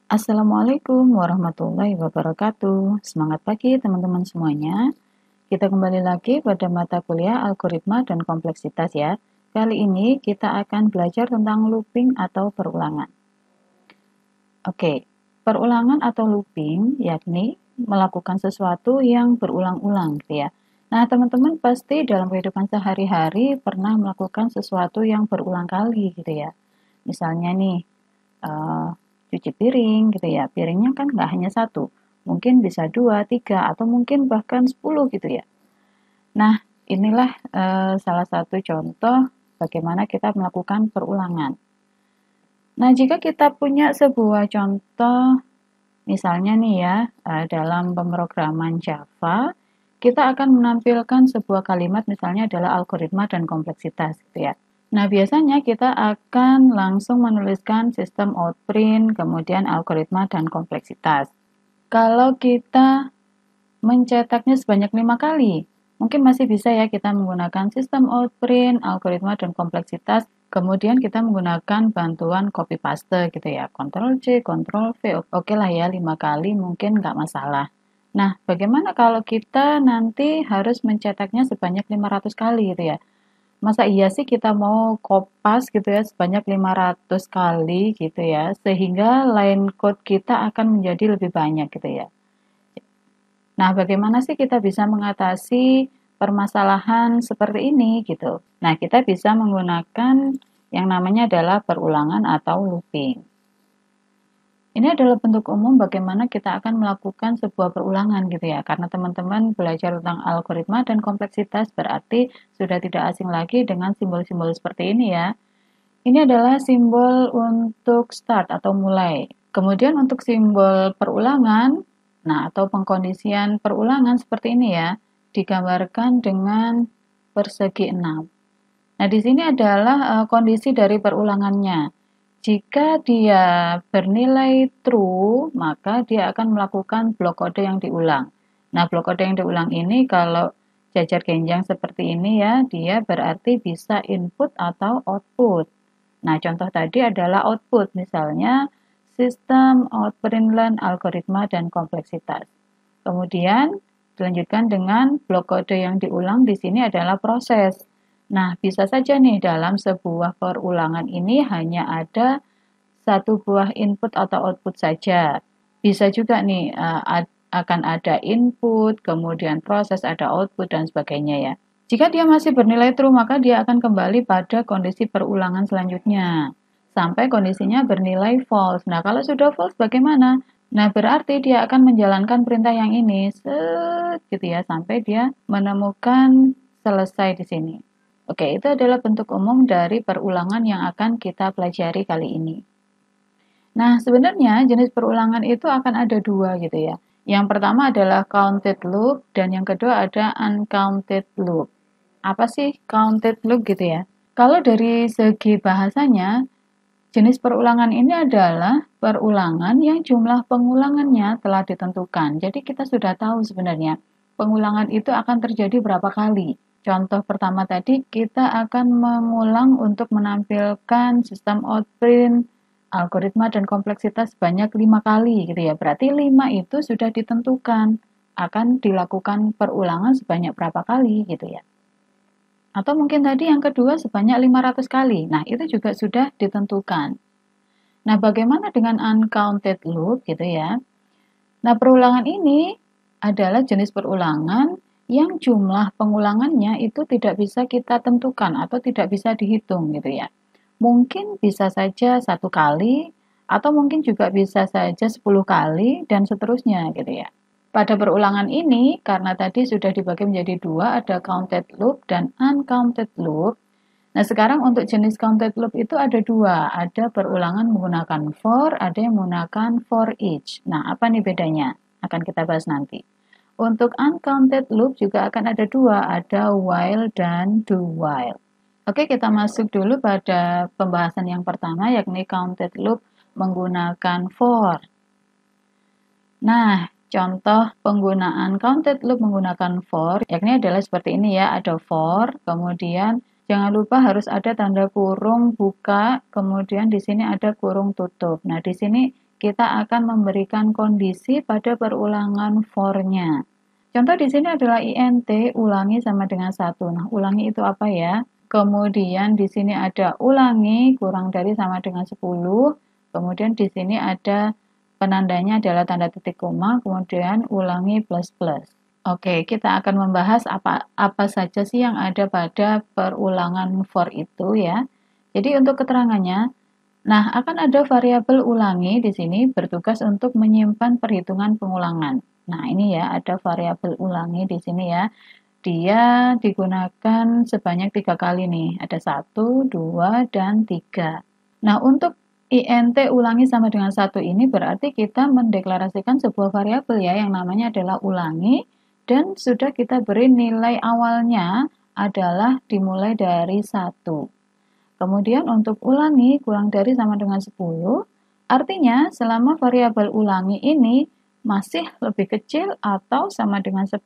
Assalamualaikum warahmatullahi wabarakatuh. Semangat pagi teman-teman semuanya. Kita kembali lagi pada mata kuliah algoritma dan kompleksitas ya. Kali ini kita akan belajar tentang looping atau perulangan. Oke, perulangan atau looping yakni melakukan sesuatu yang berulang-ulang gitu ya. Nah, teman-teman pasti dalam kehidupan sehari-hari pernah melakukan sesuatu yang berulang kali gitu ya. Misalnya nih, eee, cuci piring gitu ya, piringnya kan nggak hanya satu, mungkin bisa 2, 3, atau mungkin bahkan 10 gitu ya. Nah, inilah, salah satu contoh bagaimana kita melakukan perulangan. Nah, jika kita punya sebuah contoh, misalnya nih ya, dalam pemrograman Java, kita akan menampilkan sebuah kalimat misalnya adalah algoritma dan kompleksitas gitu ya. Nah, biasanya kita akan langsung menuliskan sistem outprint, kemudian algoritma dan kompleksitas. Kalau kita mencetaknya sebanyak 5 kali, mungkin masih bisa ya kita menggunakan sistem outprint, algoritma dan kompleksitas, kemudian kita menggunakan bantuan copy paste gitu ya, Ctrl C, Ctrl V, oke lah ya 5 kali mungkin nggak masalah. Nah, bagaimana kalau kita nanti harus mencetaknya sebanyak 500 kali gitu ya? Masa iya sih kita mau kopas gitu ya sebanyak 500 kali gitu ya, sehingga line code kita akan menjadi lebih banyak gitu ya. Nah, bagaimana sih kita bisa mengatasi permasalahan seperti ini gitu? Nah, kita bisa menggunakan yang namanya adalah perulangan atau looping. Ini adalah bentuk umum bagaimana kita akan melakukan sebuah perulangan gitu ya. Karena teman-teman belajar tentang algoritma dan kompleksitas berarti sudah tidak asing lagi dengan simbol-simbol seperti ini ya. Ini adalah simbol untuk start atau mulai. Kemudian untuk simbol perulangan, nah atau pengkondisian perulangan seperti ini ya, digambarkan dengan persegi 6. Nah, di sini adalah kondisi dari perulangannya. Jika dia bernilai true, maka dia akan melakukan blok kode yang diulang. Nah, blok kode yang diulang ini kalau jajar genjang seperti ini ya, dia berarti bisa input atau output. Nah, contoh tadi adalah output, misalnya sistem outprint algoritma dan kompleksitas. Kemudian dilanjutkan dengan blok kode yang diulang di sini adalah proses. Nah, bisa saja nih dalam sebuah perulangan ini hanya ada satu buah input atau output saja. Bisa juga nih akan ada input, kemudian proses, ada output dan sebagainya ya. Jika dia masih bernilai true, maka dia akan kembali pada kondisi perulangan selanjutnya sampai kondisinya bernilai false. Nah, kalau sudah false bagaimana? Nah, berarti dia akan menjalankan perintah yang ini set gitu ya sampai dia menemukan selesai di sini. Oke, itu adalah bentuk umum dari perulangan yang akan kita pelajari kali ini. Nah, sebenarnya jenis perulangan itu akan ada dua gitu ya. Yang pertama adalah counted loop dan yang kedua ada uncounted loop. Apa sih counted loop gitu ya? Kalau dari segi bahasanya, jenis perulangan ini adalah perulangan yang jumlah pengulangannya telah ditentukan. Jadi kita sudah tahu sebenarnya pengulangan itu akan terjadi berapa kali. Contoh pertama tadi kita akan mengulang untuk menampilkan sistem outprint, algoritma dan kompleksitas sebanyak 5 kali gitu ya. Berarti 5 itu sudah ditentukan akan dilakukan perulangan sebanyak berapa kali gitu ya. Atau mungkin tadi yang kedua sebanyak 500 kali. Nah, itu juga sudah ditentukan. Nah, bagaimana dengan uncounted loop gitu ya? Nah, perulangan ini adalah jenis perulangan yang jumlah pengulangannya itu tidak bisa kita tentukan atau tidak bisa dihitung gitu ya. Mungkin bisa saja satu kali atau mungkin juga bisa saja 10 kali dan seterusnya gitu ya. Pada perulangan ini, karena tadi sudah dibagi menjadi dua, ada counted loop dan uncounted loop. Nah, sekarang untuk jenis counted loop itu ada dua. Ada perulangan menggunakan for, ada yang menggunakan for each. Nah, apa nih bedanya? Akan kita bahas nanti. Untuk uncounted loop juga akan ada dua, ada while dan do while. Oke, kita masuk dulu pada pembahasan yang pertama, yakni counted loop menggunakan for. Nah, contoh penggunaan counted loop menggunakan for, yakni adalah seperti ini ya, ada for, kemudian jangan lupa harus ada tanda kurung buka, kemudian di sini ada kurung tutup. Nah, di sini kita akan memberikan kondisi pada perulangan for-nya. Contoh di sini adalah int ulangi sama dengan 1. Nah, ulangi itu apa ya? Kemudian di sini ada ulangi kurang dari sama dengan 10. Kemudian di sini ada penandanya adalah tanda titik koma, kemudian ulangi plus plus. Oke, kita akan membahas apa saja sih yang ada pada perulangan for itu ya. Jadi untuk keterangannya, nah akan ada variabel ulangi di sini bertugas untuk menyimpan perhitungan pengulangan. Nah, ini ya, ada variabel ulangi di sini ya. Dia digunakan sebanyak 3 kali nih. Ada 1, 2, dan 3. Nah, untuk int ulangi sama dengan 1 ini berarti kita mendeklarasikan sebuah variabel ya, yang namanya adalah ulangi, dan sudah kita beri nilai awalnya adalah dimulai dari 1. Kemudian untuk ulangi kurang dari sama dengan 10, artinya selama variabel ulangi ini masih lebih kecil atau sama dengan 10,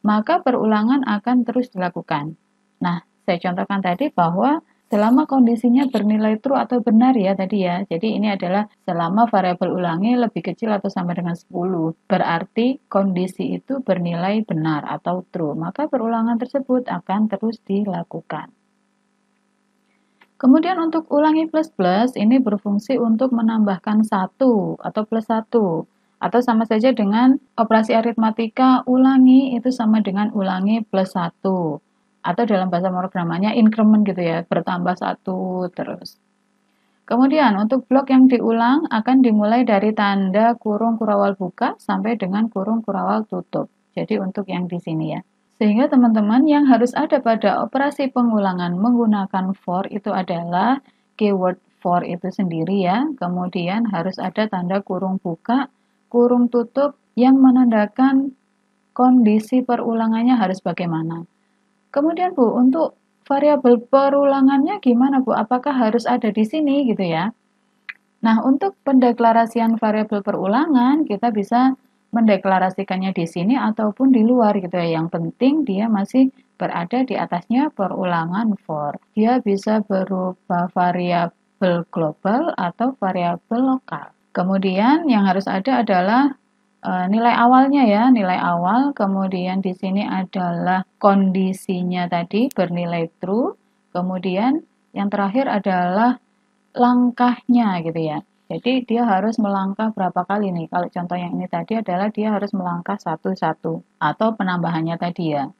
maka perulangan akan terus dilakukan. Nah, saya contohkan tadi bahwa selama kondisinya bernilai true atau benar ya tadi ya. Jadi ini adalah selama variabel ulangi lebih kecil atau sama dengan 10. Berarti kondisi itu bernilai benar atau true. Maka perulangan tersebut akan terus dilakukan. Kemudian untuk ulangi plus-plus ini berfungsi untuk menambahkan 1 atau plus 1. Atau sama saja dengan operasi aritmatika ulangi itu sama dengan ulangi plus 1. Atau dalam bahasa pemrogramannya increment gitu ya, bertambah 1 terus. Kemudian untuk blok yang diulang akan dimulai dari tanda kurung kurawal buka sampai dengan kurung kurawal tutup. Jadi untuk yang di sini ya. Sehingga teman-teman yang harus ada pada operasi pengulangan menggunakan for itu adalah keyword for itu sendiri ya. Kemudian harus ada tanda kurung buka, kurung tutup yang menandakan kondisi perulangannya harus bagaimana. Kemudian Bu, untuk variabel perulangannya gimana Bu? Apakah harus ada di sini gitu ya? Nah, untuk pendeklarasian variabel perulangan kita bisa mendeklarasikannya di sini ataupun di luar gitu ya. Yang penting dia masih berada di atasnya perulangan for. Dia bisa berupa variabel global atau variabel lokal. Kemudian yang harus ada adalah nilai awalnya ya, nilai awal. Kemudian di sini adalah kondisinya tadi bernilai true. Kemudian yang terakhir adalah langkahnya gitu ya. Jadi dia harus melangkah berapa kali nih? Kalau contoh yang ini tadi adalah dia harus melangkah satu-satu atau penambahannya tadi ya.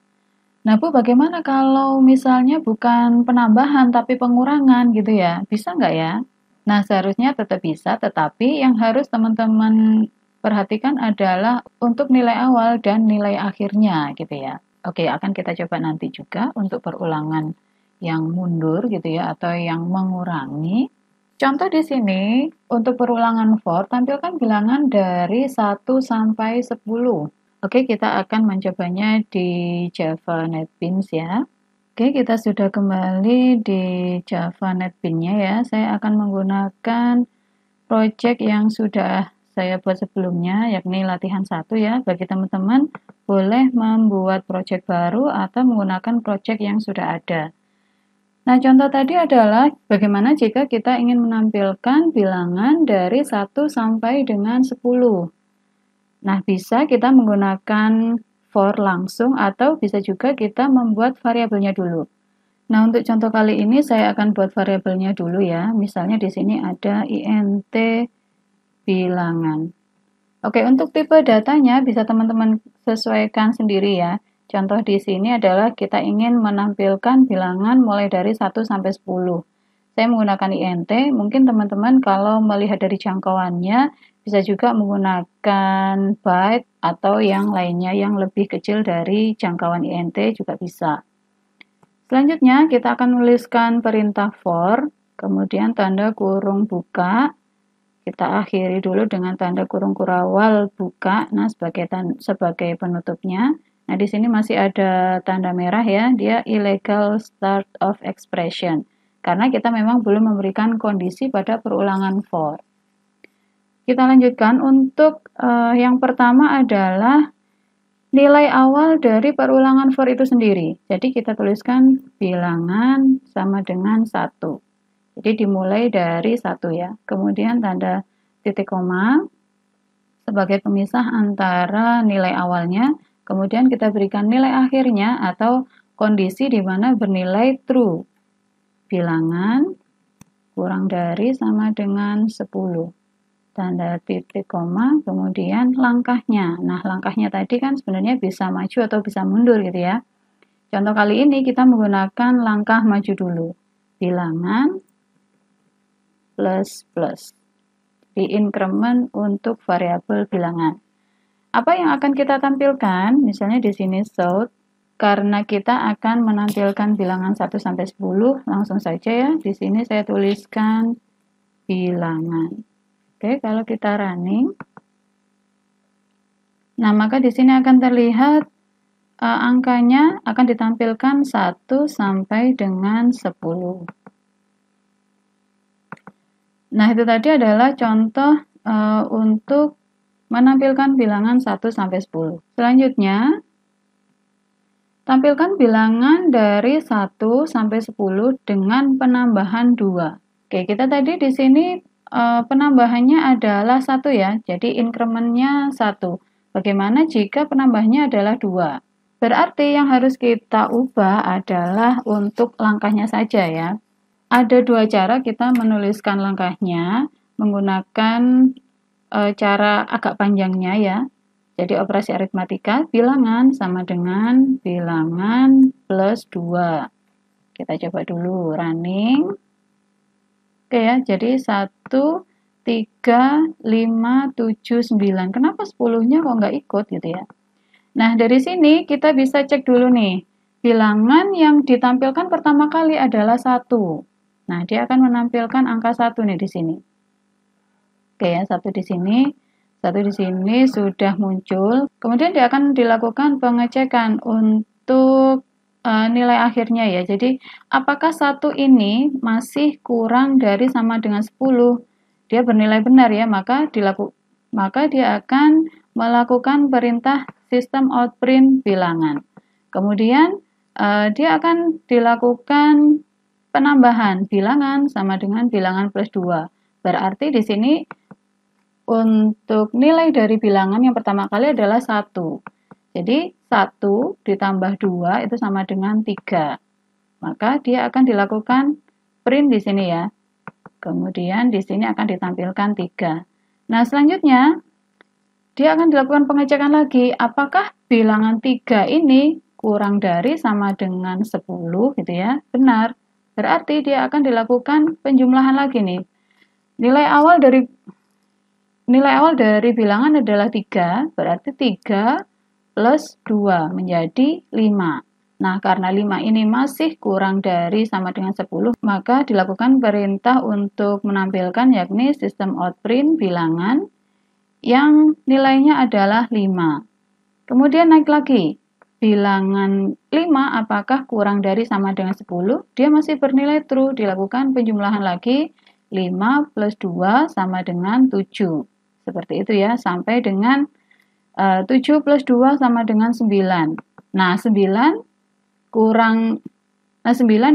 Nah Bu, bagaimana kalau misalnya bukan penambahan tapi pengurangan gitu ya? Bisa nggak ya? Nah seharusnya tetap bisa, tetapi yang harus teman-teman perhatikan adalah untuk nilai awal dan nilai akhirnya gitu ya. Oke, akan kita coba nanti juga untuk perulangan yang mundur gitu ya atau yang mengurangi. Contoh di sini, untuk perulangan for, tampilkan bilangan dari 1 sampai 10. Oke, kita akan mencobanya di Java NetBeans ya. Oke, kita sudah kembali di Java NetBeans-nya ya. Saya akan menggunakan project yang sudah saya buat sebelumnya, yakni latihan 1 ya. Bagi teman-teman, boleh membuat project baru atau menggunakan project yang sudah ada. Nah, contoh tadi adalah bagaimana jika kita ingin menampilkan bilangan dari 1 sampai dengan 10. Nah, bisa kita menggunakan for langsung atau bisa juga kita membuat variabelnya dulu. Nah, untuk contoh kali ini saya akan buat variabelnya dulu ya. Misalnya di sini ada int bilangan. Oke, untuk tipe datanya bisa teman-teman sesuaikan sendiri ya. Contoh di sini adalah kita ingin menampilkan bilangan mulai dari 1 sampai 10. Saya menggunakan int, mungkin teman-teman kalau melihat dari jangkauannya bisa juga menggunakan byte atau yang lainnya yang lebih kecil dari jangkauan int juga bisa. Selanjutnya kita akan menuliskan perintah for, kemudian tanda kurung buka. Kita akhiri dulu dengan tanda kurung kurawal buka, nah sebagai penutupnya. Nah, di sini masih ada tanda merah ya, dia illegal start of expression. Karena kita memang belum memberikan kondisi pada perulangan for. Kita lanjutkan untuk yang pertama adalah nilai awal dari perulangan for itu sendiri. Jadi kita tuliskan bilangan sama dengan 1. Jadi dimulai dari 1 ya. Kemudian tanda titik koma sebagai pemisah antara nilai awalnya, kemudian kita berikan nilai akhirnya atau kondisi di mana bernilai true. Bilangan kurang dari sama dengan 10. Tanda titik koma, kemudian langkahnya. Nah, langkahnya tadi kan sebenarnya bisa maju atau bisa mundur gitu ya. Contoh kali ini kita menggunakan langkah maju dulu. Bilangan plus plus. Di increment untuk variabel bilangan. Apa yang akan kita tampilkan? Misalnya di sini show, karena kita akan menampilkan bilangan 1 sampai 10, langsung saja ya. Di sini saya tuliskan bilangan. Oke, kalau kita running, nah maka di sini akan terlihat angkanya akan ditampilkan 1 sampai dengan 10. Nah, itu tadi adalah contoh untuk menampilkan bilangan 1 sampai 10. Selanjutnya, tampilkan bilangan dari 1 sampai 10 dengan penambahan 2. Oke, kita tadi di sini penambahannya adalah 1 ya. Jadi incrementnya 1. Bagaimana jika penambahnya adalah 2? Berarti yang harus kita ubah adalah untuk langkahnya saja ya. Ada dua cara kita menuliskan langkahnya menggunakan cara agak panjangnya ya. Jadi operasi aritmatika, bilangan sama dengan bilangan plus 2. Kita coba dulu, running. Oke ya, jadi 1, 3, 5, 7, 9. Kenapa 10-nya kok nggak ikut gitu ya? Nah, dari sini kita bisa cek dulu nih. Bilangan yang ditampilkan pertama kali adalah 1. Nah, dia akan menampilkan angka 1 nih di sini. Oke ya, 1 di sini. 1 di sini sudah muncul. Kemudian dia akan dilakukan pengecekan untuk nilai akhirnya ya. Jadi, apakah 1 ini masih kurang dari sama dengan 10? Dia bernilai benar ya, maka dia akan melakukan perintah sistem out print bilangan. Kemudian dia akan dilakukan penambahan bilangan sama dengan bilangan plus 2. Berarti di sini untuk nilai dari bilangan yang pertama kali adalah 1. Jadi 1 ditambah 2 itu sama dengan 3. Maka dia akan dilakukan print di sini ya. Kemudian di sini akan ditampilkan 3. Nah, selanjutnya dia akan dilakukan pengecekan lagi, apakah bilangan 3 ini kurang dari sama dengan 10 gitu ya. Benar. Berarti dia akan dilakukan penjumlahan lagi nih. Nilai awal dari bilangan adalah 3, berarti 3 plus 2 menjadi 5. Nah, karena 5 ini masih kurang dari sama dengan 10, maka dilakukan perintah untuk menampilkan yakni sistem out print bilangan yang nilainya adalah 5. Kemudian naik lagi. Bilangan 5 apakah kurang dari sama dengan 10? Dia masih bernilai true, dilakukan penjumlahan lagi. 5 plus 2 sama dengan 7. Seperti itu ya, sampai dengan 7 plus 2 sama dengan 9. Nah, 9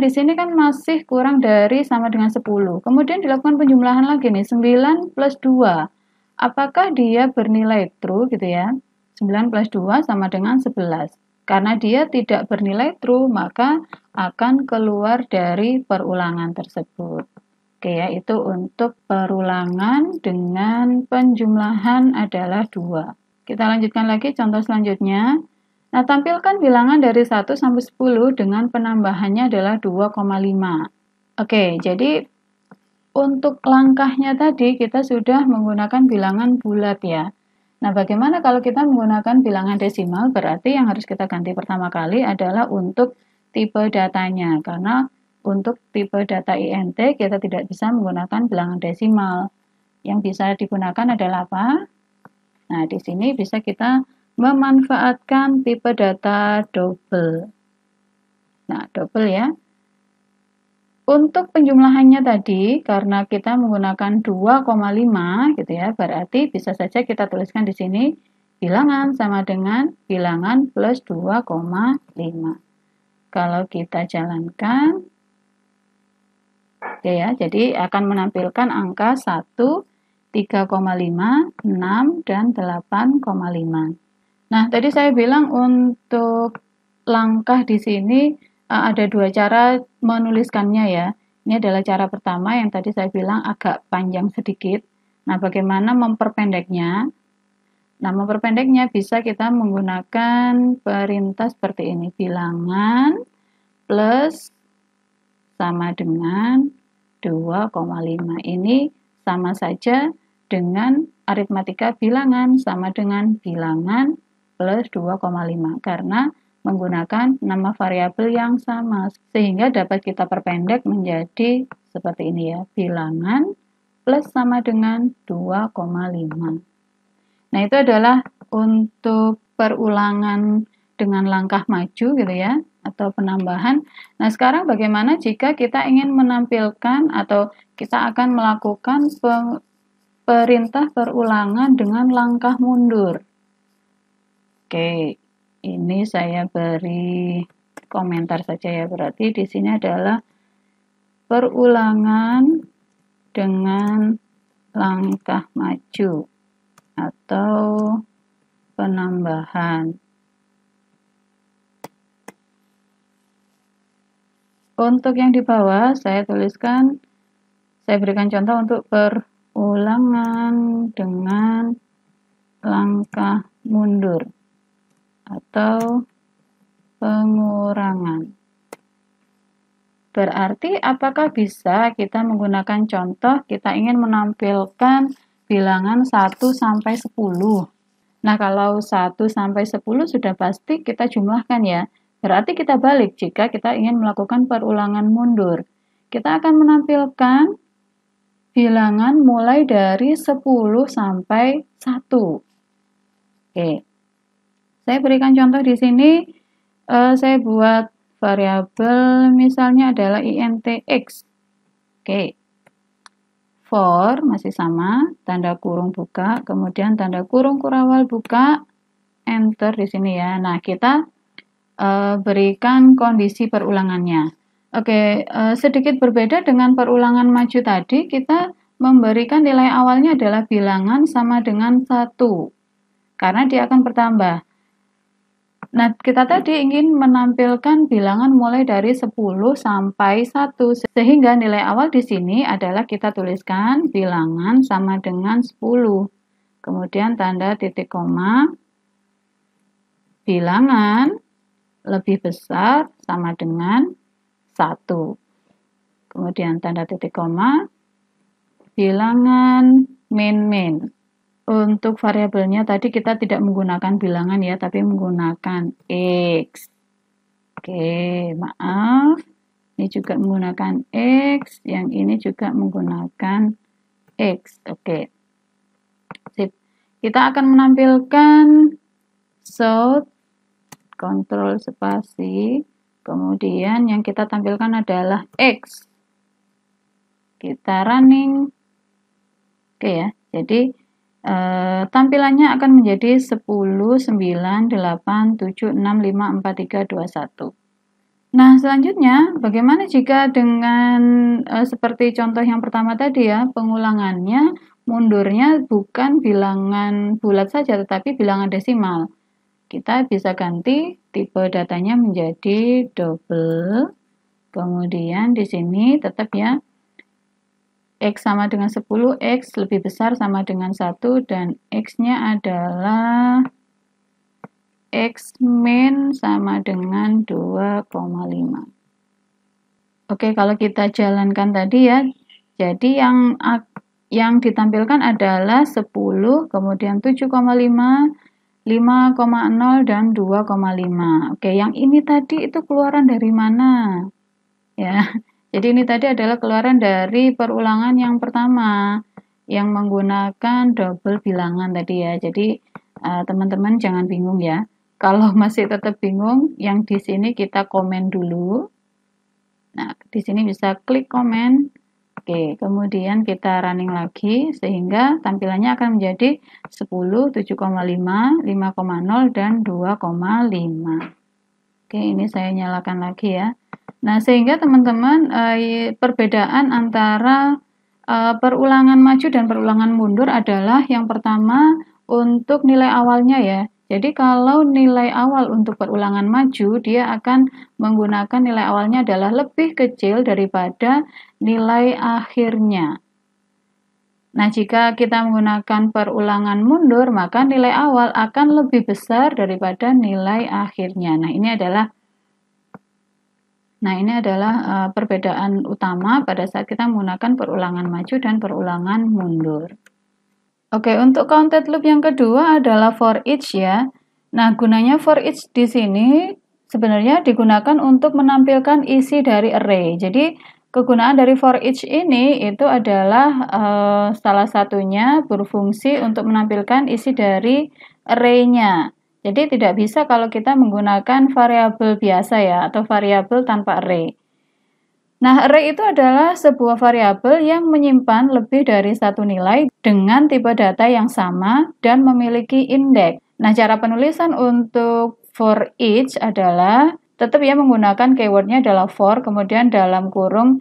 di sini kan masih kurang dari sama dengan 10. Kemudian dilakukan penjumlahan lagi nih, 9 plus 2. Apakah dia bernilai true gitu ya? 9 plus 2 sama dengan 11. Karena dia tidak bernilai true, maka akan keluar dari perulangan tersebut. Oke ya, itu untuk perulangan dengan penjumlahan adalah 2. Kita lanjutkan lagi contoh selanjutnya. Nah, tampilkan bilangan dari 1 sampai 10 dengan penambahannya adalah 2,5. Oke, jadi untuk langkahnya tadi kita sudah menggunakan bilangan bulat ya. Nah, bagaimana kalau kita menggunakan bilangan desimal? Berarti yang harus kita ganti pertama kali adalah untuk tipe datanya. Karena untuk tipe data INT kita tidak bisa menggunakan bilangan desimal. Yang bisa digunakan adalah apa? Nah, di sini bisa kita memanfaatkan tipe data double. Nah, double ya. Untuk penjumlahannya tadi, karena kita menggunakan 2,5 gitu ya, berarti bisa saja kita tuliskan di sini bilangan sama dengan bilangan plus 2,5. Kalau kita jalankan, oke ya, jadi akan menampilkan angka 1, 3,5, 6, dan 8,5. Nah, tadi saya bilang untuk langkah di sini ada dua cara menuliskannya ya. Ini adalah cara pertama yang tadi saya bilang agak panjang sedikit. Nah, bagaimana memperpendeknya? Nah, memperpendeknya bisa kita menggunakan perintah seperti ini. Bilangan plus sama dengan 2,5. Ini sama saja dengan aritmatika bilangan sama dengan bilangan plus 2,5 karena menggunakan nama variabel yang sama sehingga dapat kita perpendek menjadi seperti ini ya, bilangan plus sama dengan 2,5. Nah, itu adalah untuk perulangan dengan langkah maju gitu ya, atau penambahan. Nah, sekarang bagaimana jika kita ingin menampilkan atau kita akan melakukan perintah perulangan dengan langkah mundur? Oke, ini saya beri komentar saja ya, berarti di sini adalah perulangan dengan langkah maju atau penambahan. Untuk yang di bawah saya tuliskan, saya berikan contoh untuk perulangan dengan langkah mundur atau pengurangan. Berarti apakah bisa kita menggunakan contoh kita ingin menampilkan bilangan 1 sampai 10. Nah, kalau 1 sampai 10 sudah pasti kita jumlahkan ya. Berarti kita balik jika kita ingin melakukan perulangan mundur. Kita akan menampilkan bilangan mulai dari 10 sampai 1. Oke. Saya berikan contoh di sini, saya buat variabel misalnya adalah int x. Oke. For masih sama, tanda kurung buka, kemudian tanda kurung kurawal buka, enter di sini ya. Nah, kita berikan kondisi perulangannya. Oke, sedikit berbeda dengan perulangan maju tadi, kita memberikan nilai awalnya adalah bilangan sama dengan 1, karena dia akan bertambah. Nah, kita tadi ingin menampilkan bilangan mulai dari 10 sampai 1, sehingga nilai awal di sini adalah kita tuliskan bilangan sama dengan 10. Kemudian tanda titik koma, bilangan lebih besar sama dengan 1. Kemudian tanda titik koma, bilangan min. Untuk variabelnya tadi kita tidak menggunakan bilangan ya, tapi menggunakan X. Oke, maaf. Ini juga menggunakan X, yang ini juga menggunakan X. Oke. Sip. Kita akan menampilkan shout, kontrol spasi, kemudian yang kita tampilkan adalah X. Kita running. Oke ya, jadi tampilannya akan menjadi 10, 9, 8, 7, 6, 5, 4, 3, 2, 1. Nah, selanjutnya bagaimana jika dengan seperti contoh yang pertama tadi ya, pengulangannya, mundurnya bukan bilangan bulat saja, tetapi bilangan desimal. Kita bisa ganti tipe datanya menjadi double, kemudian di sini tetap ya, X sama dengan 10, X lebih besar sama dengan 1, dan X-nya adalah X min sama dengan 2,5. Oke, kalau kita jalankan tadi ya, jadi yang ditampilkan adalah 10, kemudian 7,5, 5,0, dan 2,5. Oke, yang ini tadi itu keluaran dari mana? Ya. Jadi ini tadi adalah keluaran dari perulangan yang pertama yang menggunakan double bilangan tadi ya. Jadi teman-teman jangan bingung ya. Kalau masih tetap bingung, yang di sini kita komen dulu. Nah, di sini bisa klik komen. Oke, kemudian kita running lagi sehingga tampilannya akan menjadi 10, 7,5, 5,0, dan 2,5. Oke, ini saya nyalakan lagi ya. Nah, sehingga teman-teman perbedaan antara Perulangan maju dan perulangan mundur adalah yang pertama untuk nilai awalnya ya. Jadi kalau nilai awal untuk perulangan maju, dia akan menggunakan nilai awalnya adalah lebih kecil daripada nilai akhirnya. Nah, jika kita menggunakan perulangan mundur, maka nilai awal akan lebih besar daripada nilai akhirnya. Nah, ini adalah perbedaan utama pada saat kita menggunakan perulangan maju dan perulangan mundur. Oke, untuk counted loop yang kedua adalah for each ya. Nah, gunanya for each di sini sebenarnya digunakan untuk menampilkan isi dari array. Jadi, kegunaan dari for each ini itu adalah salah satunya berfungsi untuk menampilkan isi dari array-nya. Jadi, tidak bisa kalau kita menggunakan variabel biasa ya, atau variabel tanpa array. Nah, array itu adalah sebuah variabel yang menyimpan lebih dari satu nilai dengan tipe data yang sama dan memiliki indeks. Nah, cara penulisan untuk for each adalah tetap ya menggunakan keywordnya adalah for, kemudian dalam kurung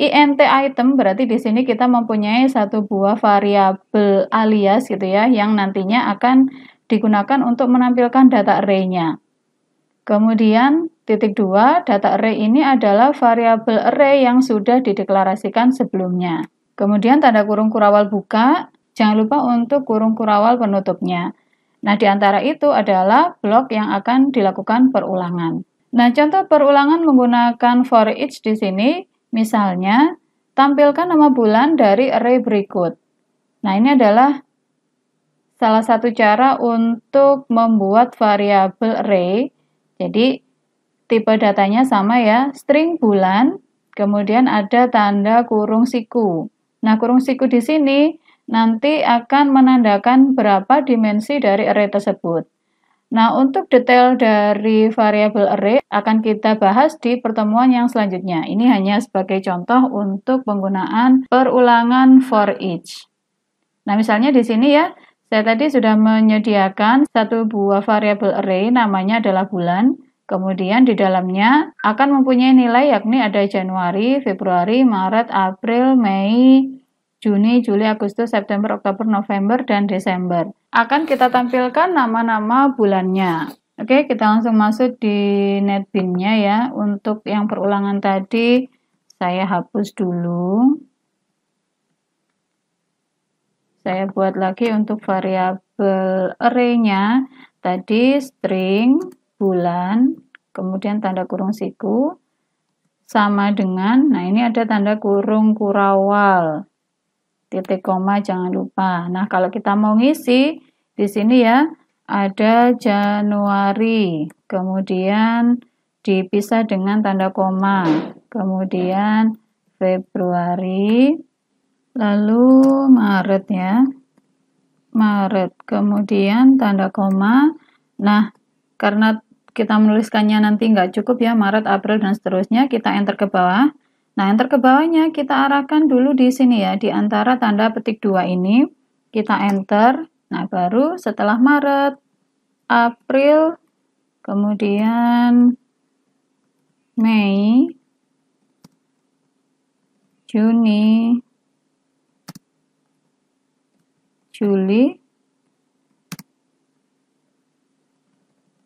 int item, berarti di sini kita mempunyai satu buah variabel alias gitu ya, yang nantinya akan digunakan untuk menampilkan data array-nya. Kemudian titik 2, data array ini adalah variabel array yang sudah dideklarasikan sebelumnya. Kemudian tanda kurung kurawal buka, jangan lupa untuk kurung kurawal penutupnya. Nah, di antara itu adalah blok yang akan dilakukan perulangan. Nah, contoh perulangan menggunakan for each di sini, misalnya, tampilkan nama bulan dari array berikut. Nah, ini adalah salah satu cara untuk membuat variabel array. Jadi, tipe datanya sama ya, string bulan, kemudian ada tanda kurung siku. Nah, kurung siku di sini nanti akan menandakan berapa dimensi dari array tersebut. Nah, untuk detail dari variabel array akan kita bahas di pertemuan yang selanjutnya. Ini hanya sebagai contoh untuk penggunaan perulangan for each. Nah, misalnya di sini ya, saya tadi sudah menyediakan satu buah variabel array, namanya adalah bulan. Kemudian di dalamnya akan mempunyai nilai yakni ada Januari, Februari, Maret, April, Mei, Juni, Juli, Agustus, September, Oktober, November, dan Desember. Akan kita tampilkan nama-nama bulannya. Oke, kita langsung masuk di NetBeans-nya ya. Untuk yang perulangan tadi saya hapus dulu. Saya buat lagi untuk variabel array-nya. Tadi string, bulan, kemudian tanda kurung siku, sama dengan, nah ini ada tanda kurung kurawal, titik koma jangan lupa. Nah, kalau kita mau ngisi, di sini ya, ada Januari, kemudian dipisah dengan tanda koma, kemudian Februari, lalu Maret ya, Maret, kemudian tanda koma. Nah, karena kita menuliskannya nanti nggak cukup ya, Maret, April, dan seterusnya, kita enter ke bawah. Nah, enter ke bawahnya kita arahkan dulu di sini ya, di antara tanda petik 2 ini, kita enter. Nah, baru setelah Maret, April, kemudian Mei, Juni, Juli,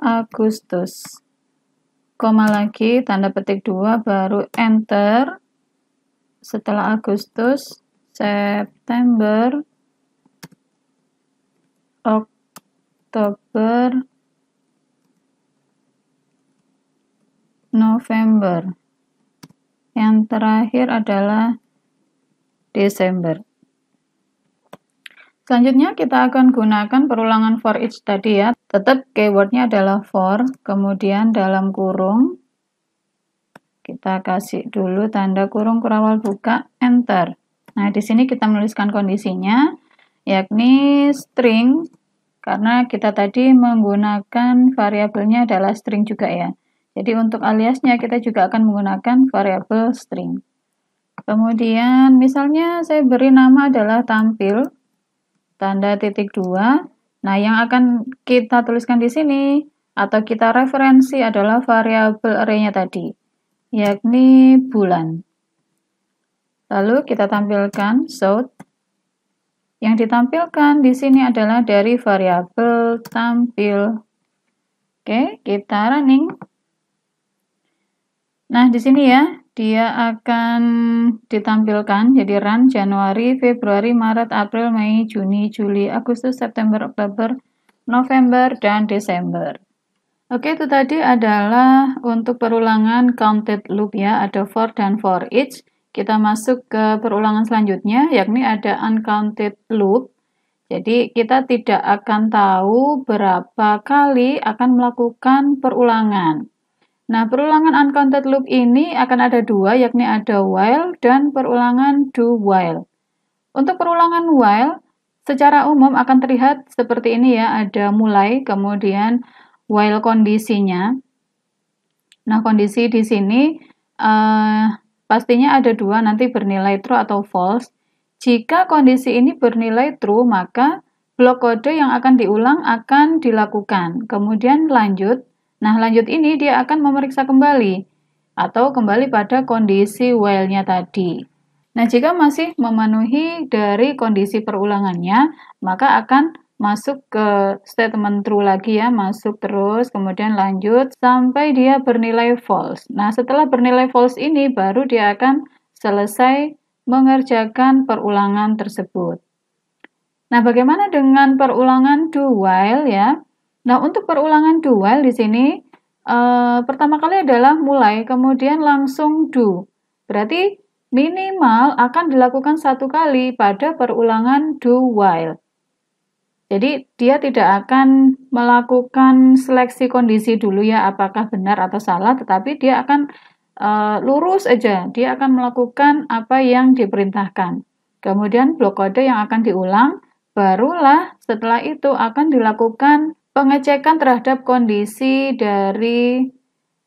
Agustus, koma lagi, tanda petik 2, baru enter. Setelah Agustus, September, Oktober, November. Yang terakhir adalah Desember. Selanjutnya kita akan gunakan perulangan for each tadi ya. Tetap keywordnya adalah for, kemudian dalam kurung kita kasih dulu tanda kurung kurawal buka, enter. Nah, di sini kita menuliskan kondisinya, yakni string, karena kita tadi menggunakan variabelnya adalah string juga ya. Jadi untuk aliasnya kita juga akan menggunakan variabel string. Kemudian misalnya saya beri nama adalah tampil, tanda titik 2. Nah, yang akan kita tuliskan di sini atau kita referensi adalah variabel array-nya tadi, yakni bulan. Lalu kita tampilkan show. Yang ditampilkan di sini adalah dari variabel tampil. Oke, kita running. Nah, di sini ya, dia akan ditampilkan jadi run Januari, Februari, Maret, April, Mei, Juni, Juli, Agustus, September, Oktober, November, dan Desember. Oke, itu tadi adalah untuk perulangan counted loop ya, ada for dan for each. Kita masuk ke perulangan selanjutnya, yakni ada uncounted loop. Jadi kita tidak akan tahu berapa kali akan melakukan perulangan. Nah, perulangan uncounted loop ini akan ada dua, yakni ada while dan perulangan do while. Untuk perulangan while, secara umum akan terlihat seperti ini ya, ada mulai, kemudian while kondisinya. Nah, kondisi di sini pastinya ada dua, nanti bernilai true atau false. Jika kondisi ini bernilai true, maka blok kode yang akan diulang akan dilakukan. Kemudian lanjut. Nah, lanjut ini dia akan memeriksa kembali atau kembali pada kondisi while-nya tadi. Nah, jika masih memenuhi dari kondisi perulangannya, maka akan masuk ke statement true lagi ya, masuk terus, kemudian lanjut sampai dia bernilai false. Nah, setelah bernilai false ini baru dia akan selesai mengerjakan perulangan tersebut. Nah, bagaimana dengan perulangan do while ya? Nah, untuk perulangan do while di sini pertama kali adalah mulai, kemudian langsung do. Berarti minimal akan dilakukan satu kali pada perulangan do while. Jadi dia tidak akan melakukan seleksi kondisi dulu ya, apakah benar atau salah, tetapi dia akan lurus aja, dia akan melakukan apa yang diperintahkan. Kemudian blok kode yang akan diulang, barulah setelah itu akan dilakukan pengecekan terhadap kondisi dari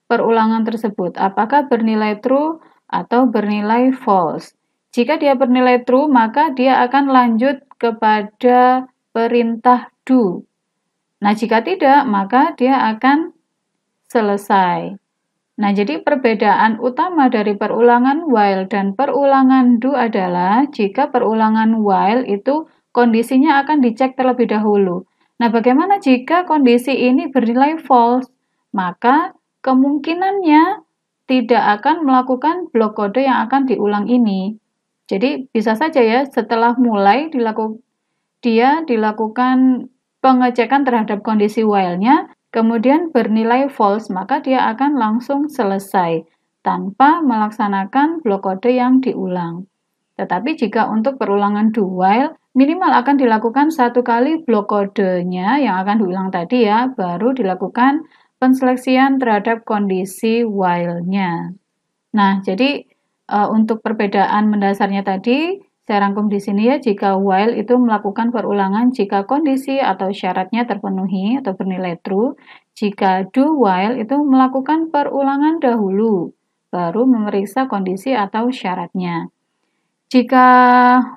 perulangan tersebut, apakah bernilai true atau bernilai false. Jika dia bernilai true, maka dia akan lanjut kepada perintah do. Nah, jika tidak, maka dia akan selesai. Nah, jadi perbedaan utama dari perulangan while dan perulangan do adalah jika perulangan while itu kondisinya akan dicek terlebih dahulu. Nah, bagaimana jika kondisi ini bernilai false? Maka kemungkinannya tidak akan melakukan blok kode yang akan diulang ini. Jadi, bisa saja ya, setelah mulai dia dilakukan pengecekan terhadap kondisi while-nya, kemudian bernilai false, maka dia akan langsung selesai tanpa melaksanakan blok kode yang diulang. Tetapi jika untuk perulangan do while, minimal akan dilakukan satu kali blok kodenya yang akan diulang tadi ya, baru dilakukan penseleksian terhadap kondisi while-nya. Nah, jadi untuk perbedaan mendasarnya tadi, saya rangkum di sini ya, jika while itu melakukan perulangan jika kondisi atau syaratnya terpenuhi atau bernilai true. Jika do while itu melakukan perulangan dahulu, baru memeriksa kondisi atau syaratnya. Jika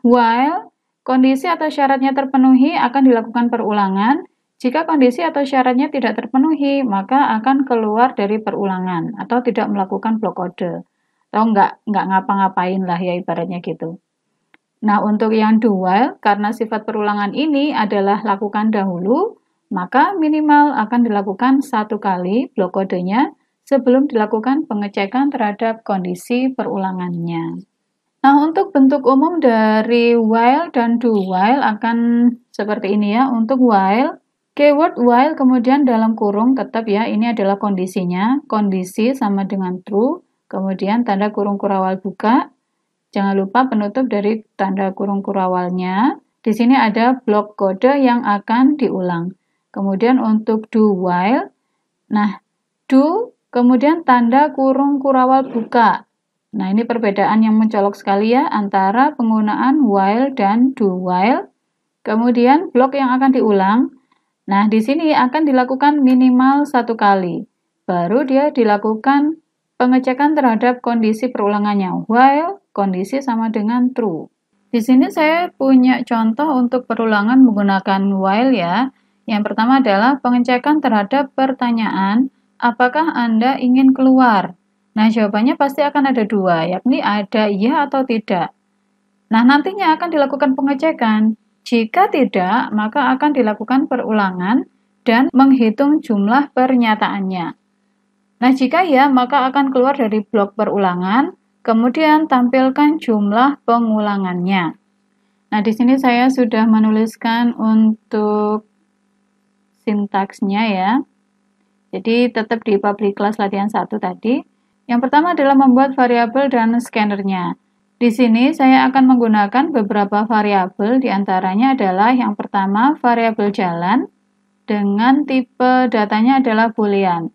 while kondisi atau syaratnya terpenuhi akan dilakukan perulangan. Jika kondisi atau syaratnya tidak terpenuhi, maka akan keluar dari perulangan atau tidak melakukan blok kode. Atau nggak ngapa-ngapain lah ya ibaratnya gitu. Nah, untuk yang do while, karena sifat perulangan ini adalah lakukan dahulu, maka minimal akan dilakukan satu kali blok kodenya sebelum dilakukan pengecekan terhadap kondisi perulangannya. Nah, untuk bentuk umum dari while dan do while akan seperti ini ya. Untuk while, keyword while kemudian dalam kurung tetap ya, ini adalah kondisinya. Kondisi sama dengan true, kemudian tanda kurung kurawal buka. Jangan lupa penutup dari tanda kurung kurawalnya. Di sini ada blok kode yang akan diulang. Kemudian untuk do while, nah do kemudian tanda kurung kurawal buka. Nah, ini perbedaan yang mencolok sekali ya antara penggunaan while dan do while. Kemudian blok yang akan diulang. Nah, di sini akan dilakukan minimal satu kali. Baru dia dilakukan pengecekan terhadap kondisi perulangannya. While kondisi sama dengan true. Di sini saya punya contoh untuk perulangan menggunakan while ya. Yang pertama adalah pengecekan terhadap pertanyaan, apakah Anda ingin keluar? Nah, jawabannya pasti akan ada dua, yakni ada iya atau tidak. Nah, nantinya akan dilakukan pengecekan. Jika tidak, maka akan dilakukan perulangan dan menghitung jumlah pernyataannya. Nah, jika ya, maka akan keluar dari blok perulangan, kemudian tampilkan jumlah pengulangannya. Nah, di sini saya sudah menuliskan untuk sintaksnya ya. Jadi, tetap di public class latihan 1 tadi. Yang pertama adalah membuat variabel dan scannernya. Di sini saya akan menggunakan beberapa variabel, diantaranya adalah yang pertama variabel jalan dengan tipe datanya adalah boolean.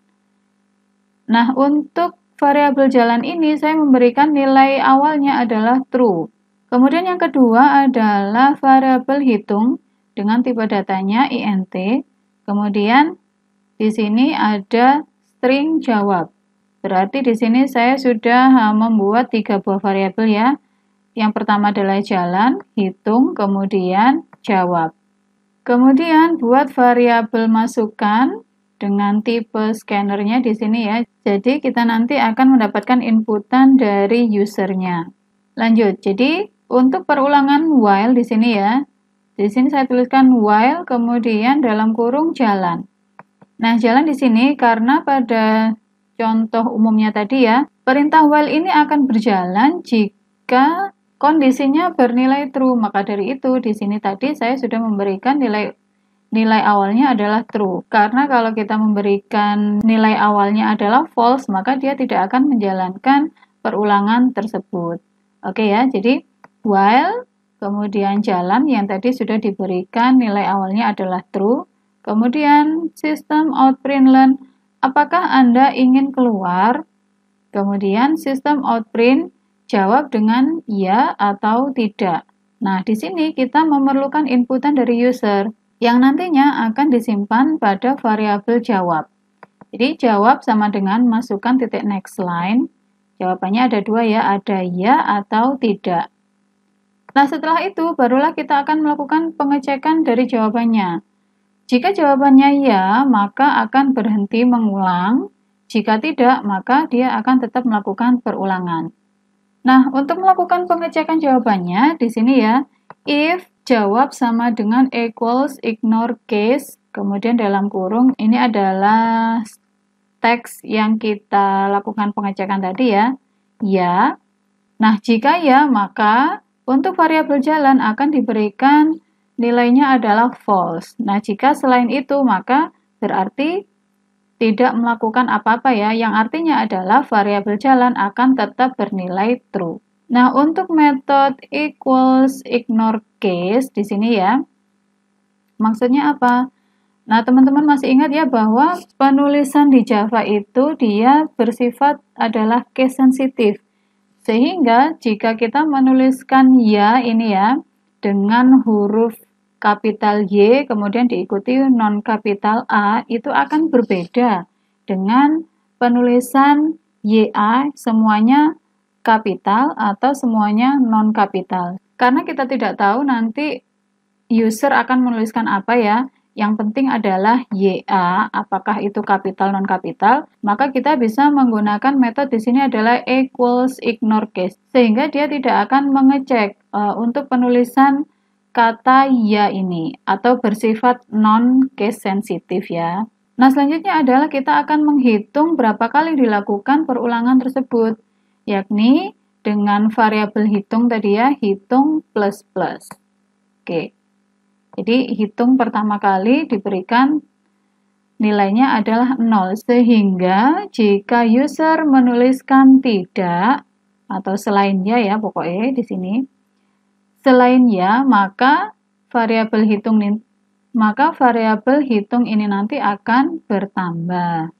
Nah, untuk variabel jalan ini saya memberikan nilai awalnya adalah true. Kemudian yang kedua adalah variabel hitung dengan tipe datanya int. Kemudian di sini ada string jawab. Berarti di sini saya sudah membuat 3 buah variabel ya. Yang pertama adalah jalan, hitung, kemudian jawab. Kemudian buat variabel masukan dengan tipe scannernya di sini ya. Jadi kita nanti akan mendapatkan inputan dari usernya. Lanjut. Jadi untuk perulangan while di sini ya. Di sini saya tuliskan while kemudian dalam kurung jalan. Nah, jalan di sini karena pada contoh umumnya tadi ya, perintah while ini akan berjalan jika kondisinya bernilai true. Maka dari itu di sini tadi saya sudah memberikan nilai awalnya adalah true. Karena kalau kita memberikan nilai awalnya adalah false, maka dia tidak akan menjalankan perulangan tersebut. Oke ya, jadi while kemudian jalan yang tadi sudah diberikan nilai awalnya adalah true. Kemudian sistem out print learn, apakah Anda ingin keluar? Kemudian sistem out print jawab dengan ya atau tidak. Nah, di sini kita memerlukan inputan dari user yang nantinya akan disimpan pada variabel jawab. Jadi jawab sama dengan masukkan titik next line. Jawabannya ada 2 ya, ada ya atau tidak. Nah, setelah itu barulah kita akan melakukan pengecekan dari jawabannya. Jika jawabannya ya, maka akan berhenti mengulang. Jika tidak, maka dia akan tetap melakukan perulangan. Nah, untuk melakukan pengecekan jawabannya, di sini ya, if jawab sama dengan equals ignore case, kemudian dalam kurung, ini adalah teks yang kita lakukan pengecekan tadi ya, ya. Nah, jika ya, maka untuk variabel jalan akan diberikan nilainya adalah false. Nah, jika selain itu, maka berarti tidak melakukan apa-apa ya, yang artinya adalah variabel jalan akan tetap bernilai true. Nah, untuk metode equals ignore case di sini ya, maksudnya apa? Nah, teman-teman masih ingat ya bahwa penulisan di Java itu dia bersifat adalah case sensitif. Sehingga jika kita menuliskan ya ini ya, dengan huruf kapital Y kemudian diikuti non kapital A, itu akan berbeda dengan penulisan YA semuanya kapital atau semuanya non kapital. Karena kita tidak tahu nanti user akan menuliskan apa ya. Yang penting adalah YA, apakah itu kapital non kapital, maka kita bisa menggunakan metode di sini adalah equals ignore case, sehingga dia tidak akan mengecek untuk penulisan kata ya ini atau bersifat non case sensitif ya. Nah, selanjutnya adalah kita akan menghitung berapa kali dilakukan perulangan tersebut, yakni dengan variabel hitung tadi ya, hitung plus plus. Oke. Jadi hitung pertama kali diberikan nilainya adalah 0, sehingga jika user menuliskan tidak atau selain ya pokoknya di sini selain ya, maka variabel hitung ini nanti akan bertambah.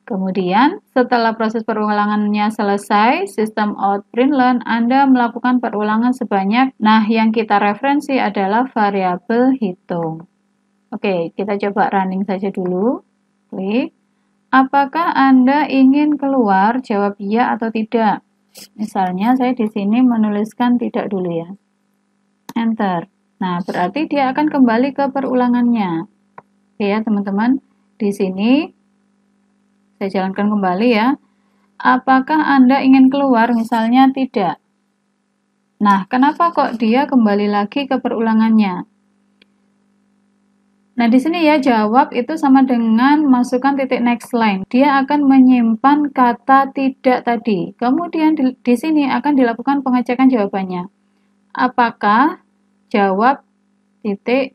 Kemudian, setelah proses perulangannya selesai, sistem out print learn Anda melakukan perulangan sebanyak, nah yang kita referensi adalah variabel hitung. Oke, kita coba running saja dulu. Klik. Apakah Anda ingin keluar? Jawab iya atau tidak. Misalnya saya di sini menuliskan tidak dulu ya. Enter. Nah, berarti dia akan kembali ke perulangannya. Oke ya, teman-teman. Di sini saya jalankan kembali ya. Apakah Anda ingin keluar? Misalnya tidak. Nah, kenapa kok dia kembali lagi ke perulangannya? Nah, di sini ya jawab itu sama dengan masukkan titik next line. Dia akan menyimpan kata tidak tadi. Kemudian di sini akan dilakukan pengecekan jawabannya. Apakah jawab titik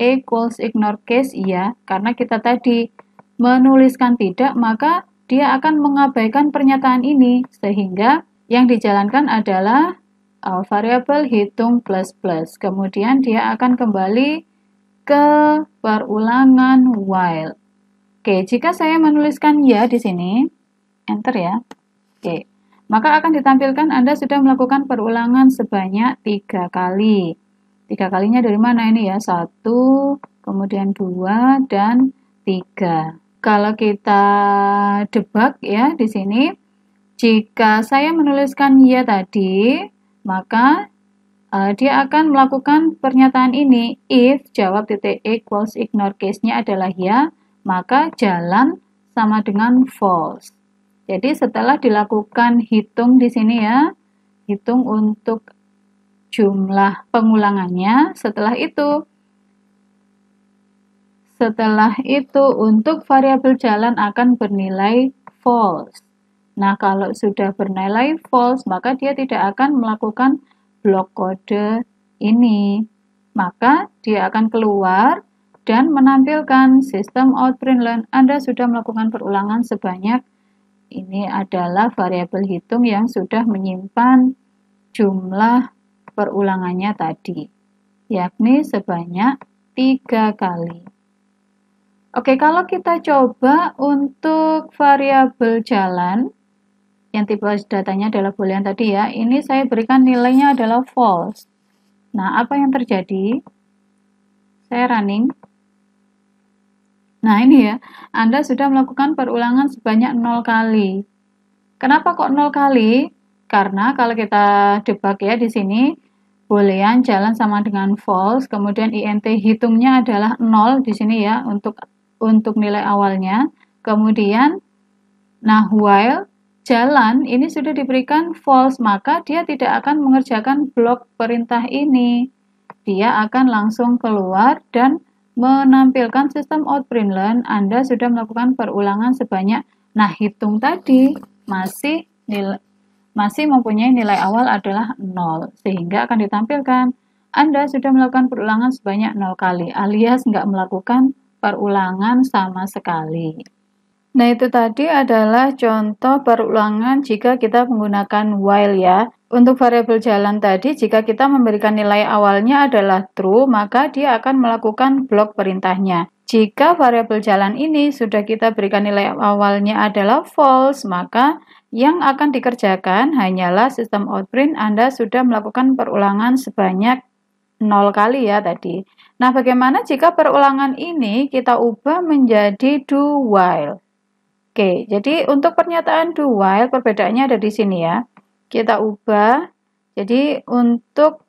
equals ignore case? Iya, karena kita tadi menuliskan tidak, maka dia akan mengabaikan pernyataan ini. Sehingga yang dijalankan adalah variabel hitung plus plus. Kemudian dia akan kembali ke perulangan while. Oke, jika saya menuliskan ya di sini, enter ya. Oke, maka akan ditampilkan Anda sudah melakukan perulangan sebanyak 3 kali. 3 kalinya dari mana ini ya? 1, kemudian 2, dan 3. Kalau kita debug ya di sini, jika saya menuliskan ya tadi, maka dia akan melakukan pernyataan ini. If jawab titik equals ignore case-nya adalah ya, maka jalan sama dengan false. Jadi setelah dilakukan hitung di sini ya, hitung untuk jumlah pengulangannya, setelah itu untuk variabel jalan akan bernilai false. Nah, kalau sudah bernilai false, maka dia tidak akan melakukan blok kode ini. Maka dia akan keluar dan menampilkan sistem out print learn Anda sudah melakukan perulangan sebanyak, ini adalah variabel hitung yang sudah menyimpan jumlah perulangannya tadi, yakni sebanyak 3 kali. Oke, kalau kita coba untuk variabel jalan, yang tipe datanya adalah boolean tadi ya, ini saya berikan nilainya adalah false. Nah, apa yang terjadi? Saya running. Nah, ini ya, Anda sudah melakukan perulangan sebanyak 0 kali. Kenapa kok 0 kali? Karena kalau kita debug ya di sini, boolean jalan sama dengan false, kemudian int hitungnya adalah 0 di sini ya untuk nilai awalnya. Kemudian nah while jalan ini sudah diberikan false, maka dia tidak akan mengerjakan blok perintah ini. Dia akan langsung keluar dan menampilkan sistem out print learn Anda sudah melakukan perulangan sebanyak, nah hitung tadi masih mempunyai nilai awal adalah 0, sehingga akan ditampilkan Anda sudah melakukan perulangan sebanyak 0 kali, alias nggak melakukan perulangan sama sekali. Nah, itu tadi adalah contoh perulangan jika kita menggunakan while ya. Untuk variabel jalan tadi, jika kita memberikan nilai awalnya adalah true, maka dia akan melakukan blok perintahnya. Jika variabel jalan ini sudah kita berikan nilai awalnya adalah false, maka yang akan dikerjakan hanyalah sistem out print Anda sudah melakukan perulangan sebanyak 0 kali ya tadi. Nah, bagaimana jika perulangan ini kita ubah menjadi do while? Oke, jadi untuk pernyataan do while perbedaannya ada di sini ya. Kita ubah. Jadi untuk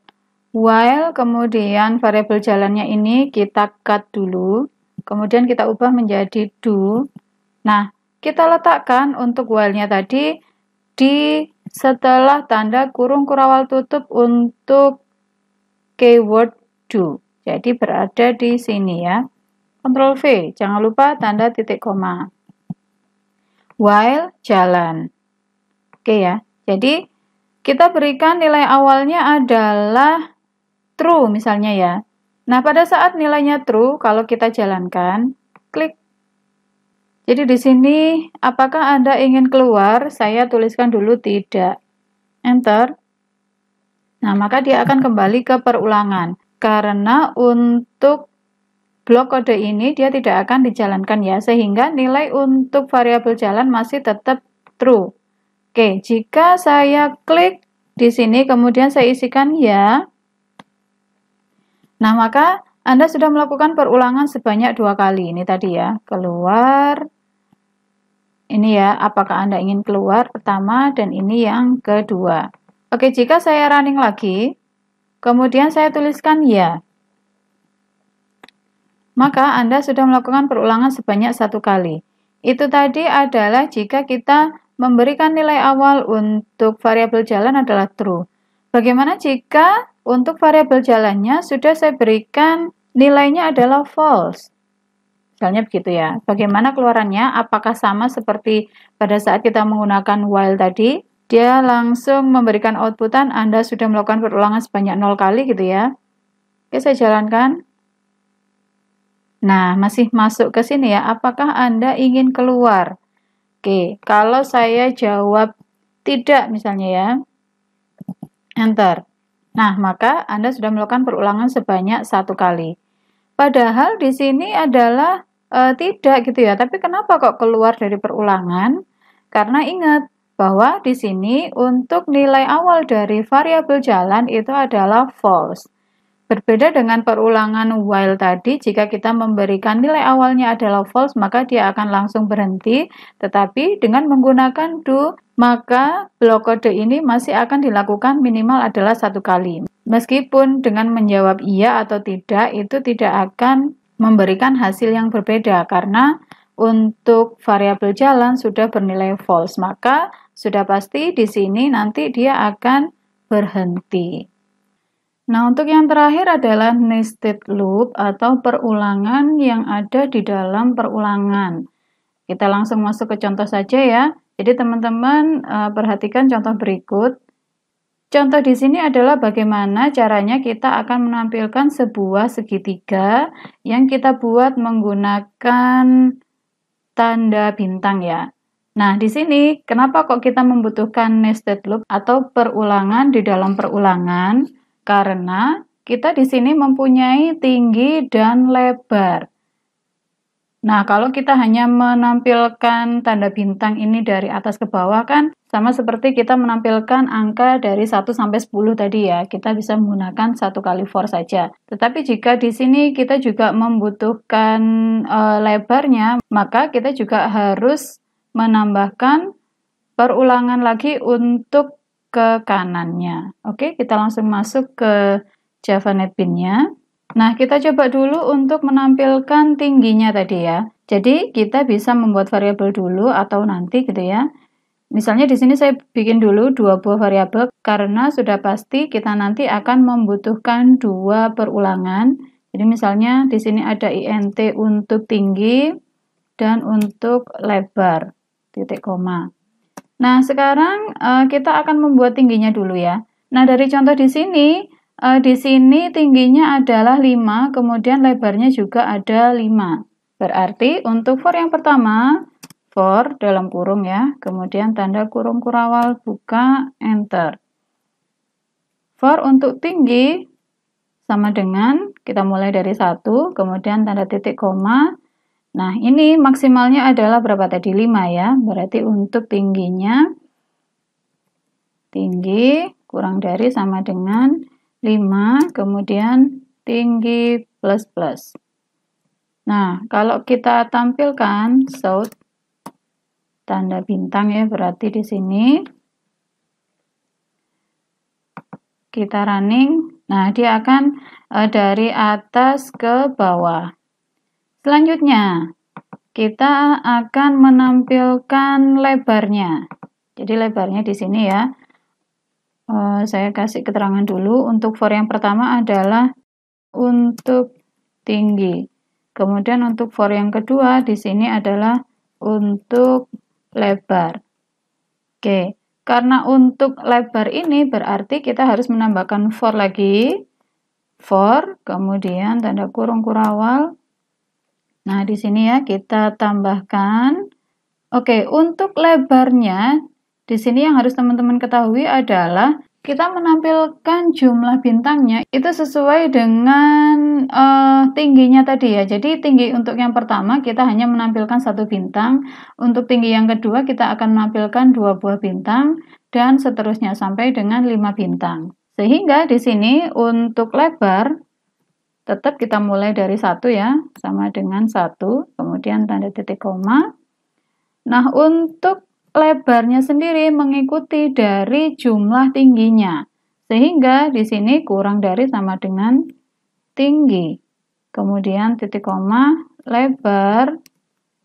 while kemudian variabel jalannya ini kita cut dulu. Kemudian kita ubah menjadi do. Nah, kita letakkan untuk while-nya tadi di setelah tanda kurung kurawal tutup untuk keyword do. Jadi berada di sini ya. Ctrl V, jangan lupa tanda titik koma. While jalan. Oke ya. Jadi kita berikan nilai awalnya adalah true misalnya ya. Nah, pada saat nilainya true kalau kita jalankan, klik. Jadi di sini apakah Anda ingin keluar? Saya tuliskan dulu tidak. Enter. Nah, maka dia akan kembali ke perulangan. Karena untuk blok kode ini dia tidak akan dijalankan ya, sehingga nilai untuk variabel jalan masih tetap true. Oke, jika saya klik di sini kemudian saya isikan ya, nah maka Anda sudah melakukan perulangan sebanyak 2 kali. Ini tadi ya, keluar. Ini ya, apakah Anda ingin keluar pertama dan ini yang kedua. Oke, jika saya running lagi, kemudian saya tuliskan ya, maka Anda sudah melakukan perulangan sebanyak 1 kali. Itu tadi adalah jika kita memberikan nilai awal untuk variabel jalan adalah true. Bagaimana jika untuk variabel jalannya sudah saya berikan nilainya adalah false? Misalnya begitu ya. Bagaimana keluarannya? Apakah sama seperti pada saat kita menggunakan while tadi? Dia langsung memberikan outputan Anda sudah melakukan perulangan sebanyak 0 kali gitu ya. Oke, saya jalankan. Nah, masih masuk ke sini ya. Apakah Anda ingin keluar? Oke, kalau saya jawab tidak misalnya ya. Enter. Nah, maka Anda sudah melakukan perulangan sebanyak 1 kali. Padahal di sini adalah tidak gitu ya. Tapi kenapa kok keluar dari perulangan? Karena ingat bahwa di sini untuk nilai awal dari variabel jalan itu adalah false. Berbeda dengan perulangan while tadi, jika kita memberikan nilai awalnya adalah false, maka dia akan langsung berhenti. Tetapi dengan menggunakan do, maka blok kode ini masih akan dilakukan minimal adalah 1 kali. Meskipun dengan menjawab iya atau tidak, itu tidak akan memberikan hasil yang berbeda, karena untuk variabel jalan sudah bernilai false, maka sudah pasti di sini nanti dia akan berhenti. Nah, untuk yang terakhir adalah nested loop atau perulangan yang ada di dalam perulangan. Kita langsung masuk ke contoh saja ya. Jadi teman-teman perhatikan contoh berikut. Contoh di sini adalah bagaimana caranya kita akan menampilkan sebuah segitiga yang kita buat menggunakan tanda bintang ya. Nah, di sini kenapa kok kita membutuhkan nested loop atau perulangan di dalam perulangan? Karena kita di sini mempunyai tinggi dan lebar. Nah, kalau kita hanya menampilkan tanda bintang ini dari atas ke bawah kan sama seperti kita menampilkan angka dari 1 sampai 10 tadi ya. Kita bisa menggunakan 1 kali for saja. Tetapi jika di sini kita juga membutuhkan lebarnya, maka kita juga harus menambahkan perulangan lagi untuk ke kanannya. Oke, kita langsung masuk ke Java NetBeans-nya. Nah, kita coba dulu untuk menampilkan tingginya tadi ya. Jadi, kita bisa membuat variabel dulu atau nanti gitu ya. Misalnya di sini saya bikin dulu 2 buah variabel karena sudah pasti kita nanti akan membutuhkan 2 perulangan. Jadi misalnya di sini ada int untuk tinggi dan untuk lebar, titik koma. Nah, sekarang kita akan membuat tingginya dulu ya. Nah, dari contoh di sini tingginya adalah 5, kemudian lebarnya juga ada 5. Berarti untuk for yang pertama, for dalam kurung ya, kemudian tanda kurung kurawal buka, enter. For untuk tinggi sama dengan, kita mulai dari 1, kemudian tanda titik koma. Nah, ini maksimalnya adalah berapa tadi? 5 ya. Berarti untuk tingginya, tinggi kurang dari sama dengan 5, kemudian tinggi plus plus. Nah, kalau kita tampilkan show tanda bintang ya, berarti di sini kita running. Nah, dia akan dari atas ke bawah. Selanjutnya, kita akan menampilkan lebarnya. Jadi lebarnya di sini ya. Saya kasih keterangan dulu. Untuk for yang pertama adalah untuk tinggi. Kemudian untuk for yang kedua di sini adalah untuk lebar. Oke, karena untuk lebar ini berarti kita harus menambahkan for lagi. For, kemudian tanda kurung kurawal. Nah, di sini ya kita tambahkan. Oke, untuk lebarnya di sini yang harus teman-teman ketahui adalah kita menampilkan jumlah bintangnya itu sesuai dengan tingginya tadi ya. Jadi tinggi untuk yang pertama kita hanya menampilkan 1 bintang. Untuk tinggi yang kedua kita akan menampilkan 2 buah bintang dan seterusnya sampai dengan 5 bintang. Sehingga di sini untuk lebar tetap kita mulai dari 1 ya, sama dengan 1, kemudian tanda titik koma. Nah, untuk lebarnya sendiri mengikuti dari jumlah tingginya. Sehingga di sini kurang dari sama dengan tinggi. Kemudian titik koma, lebar,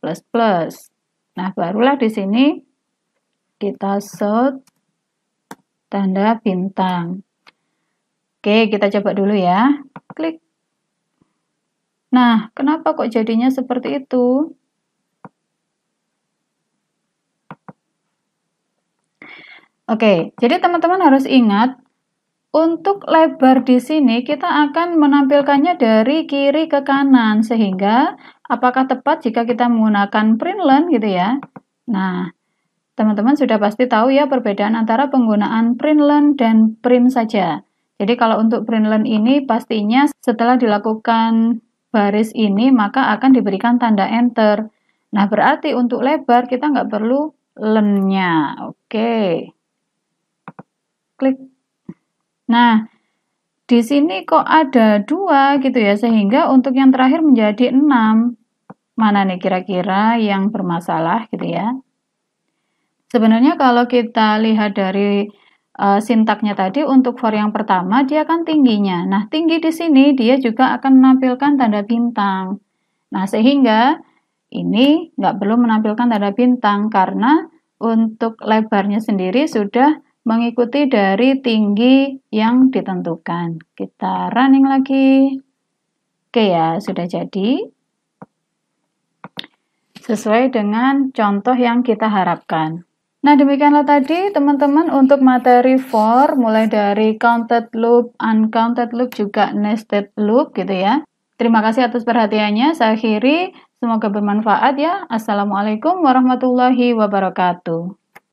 plus plus. Nah, barulah di sini kita show tanda bintang. Oke, kita coba dulu ya. Klik. Nah, kenapa kok jadinya seperti itu? Oke, jadi teman-teman harus ingat, untuk lebar di sini kita akan menampilkannya dari kiri ke kanan, sehingga apakah tepat jika kita menggunakan printlen gitu ya? Nah, teman-teman sudah pasti tahu ya perbedaan antara penggunaan printlen dan print saja. Jadi kalau untuk printlen ini pastinya setelah dilakukan baris ini maka akan diberikan tanda enter. Nah, berarti untuk lebar kita nggak perlu lennya. Oke. Klik. Nah, di sini kok ada 2 gitu ya, sehingga untuk yang terakhir menjadi 6. Mana nih kira-kira yang bermasalah gitu ya? Sebenarnya kalau kita lihat dari sintaknya tadi, untuk for yang pertama dia kan tingginya. Nah, tinggi di sini dia juga akan menampilkan tanda bintang. Nah, sehingga ini nggak perlu menampilkan tanda bintang karena untuk lebarnya sendiri sudah mengikuti dari tinggi yang ditentukan. Kita running lagi. Oke ya, sudah jadi. Sesuai dengan contoh yang kita harapkan. Nah, demikianlah tadi teman-teman untuk materi for, mulai dari counted loop, uncounted loop, juga nested loop gitu ya. Terima kasih atas perhatiannya. Saya akhiri, semoga bermanfaat ya. Assalamualaikum warahmatullahi wabarakatuh.